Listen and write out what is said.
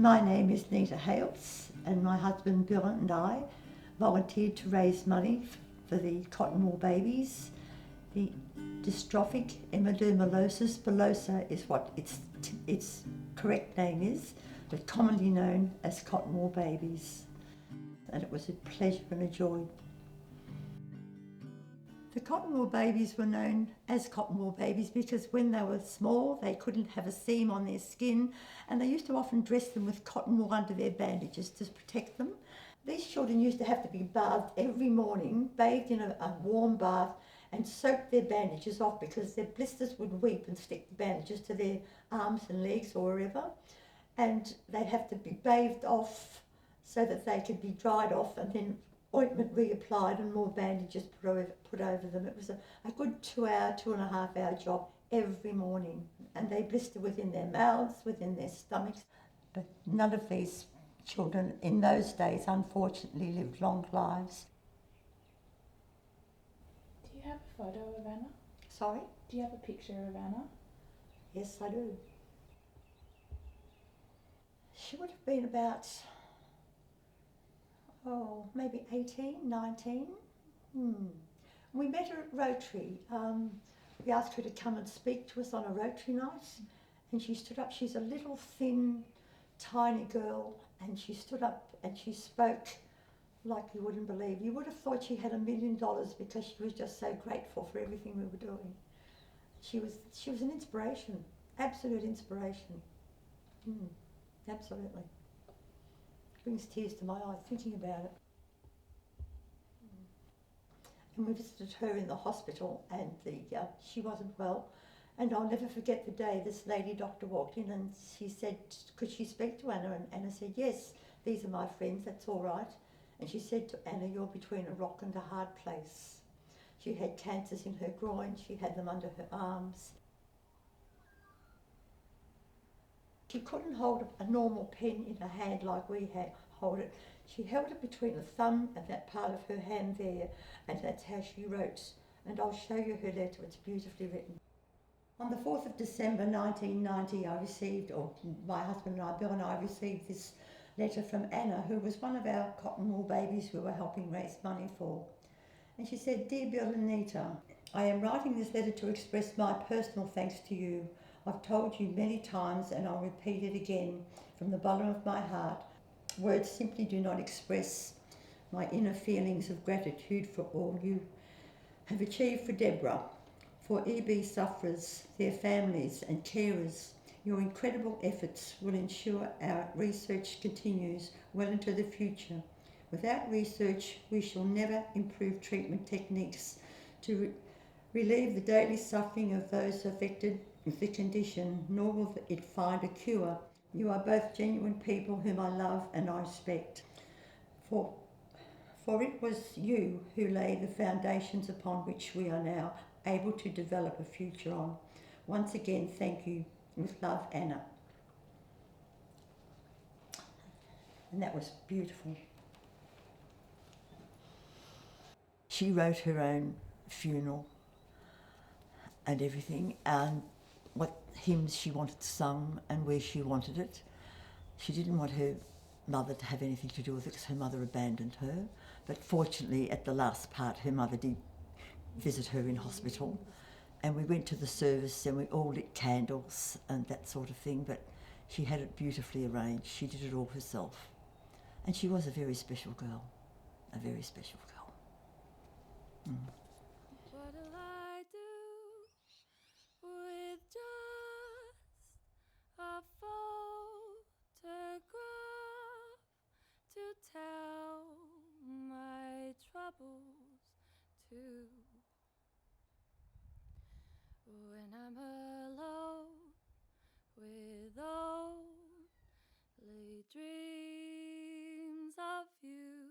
My name is Nita Hales, and my husband Bill and I volunteered to raise money for the cotton wool babies. The dystrophic epidermolysis bullosa is what its correct name is, but commonly known as cotton wool babies. And it was a pleasure and a joy. The cotton wool babies were known as cotton wool babies because when they were small, they couldn't have a seam on their skin, and they used to often dress them with cotton wool under their bandages to protect them. These children used to have to be bathed every morning, bathed in a warm bath, and soak their bandages off because their blisters would weep and stick the bandages to their arms and legs or wherever. And they'd have to be bathed off so that they could be dried off, and then ointment reapplied and more bandages put over them. It was a good 2.5 hour job every morning, and they blister within their mouths, within their stomachs. But none of these children in those days unfortunately lived long lives. Do you have a photo of Anna? Sorry? Do you have a picture of Anna? Yes, I do. She would have been about, maybe 18, 19. We met her at Rotary. We asked her to come and speak to us on a Rotary night, and she stood up. She's a little thin, tiny girl, and she stood up and she spoke like you wouldn't believe. You would have thought she had $1 million because she was just so grateful for everything we were doing. She was an inspiration, absolute inspiration. Absolutely. Brings tears to my eyes thinking about it. And we visited her in the hospital, and she wasn't well. And I'll never forget the day this lady doctor walked in and she said, could she speak to Anna? And Anna said, yes, these are my friends, that's all right. And she said to Anna, you're between a rock and a hard place. She had cancers in her groin, she had them under her arms. She couldn't hold a normal pen in her hand like we hold it. She held it between the thumb and that part of her hand there, and that's how she wrote. And I'll show you her letter, it's beautifully written. On the 4th of December 1990, my husband and I, Bill and I, received this letter from Anna, who was one of our cotton wool babies we were helping raise money for. And she said, Dear Bill and Nita, I am writing this letter to express my personal thanks to you. I've told you many times, and I'll repeat it again from the bottom of my heart. Words simply do not express my inner feelings of gratitude for all you have achieved for Deborah, for EB sufferers, their families and carers. Your incredible efforts will ensure our research continues well into the future. Without research, we shall never improve treatment techniques to relieve the daily suffering of those affected with the condition, nor will it find a cure. You are both genuine people whom I love and I respect. For it was you who laid the foundations upon which we are now able to develop a future on. Once again, thank you. With love, Anna. And that was beautiful. She wrote her own funeral and everything, and what hymns she wanted sung and where she wanted it. She didn't want her mother to have anything to do with it because her mother abandoned her. But fortunately, at the last part, her mother did visit her in hospital, and we went to the service and we all lit candles and that sort of thing, but she had it beautifully arranged. She did it all herself. And she was a very special girl, a very special girl. What'll I do with just a photograph to tell my troubles to? When I'm alone with only dreams of you.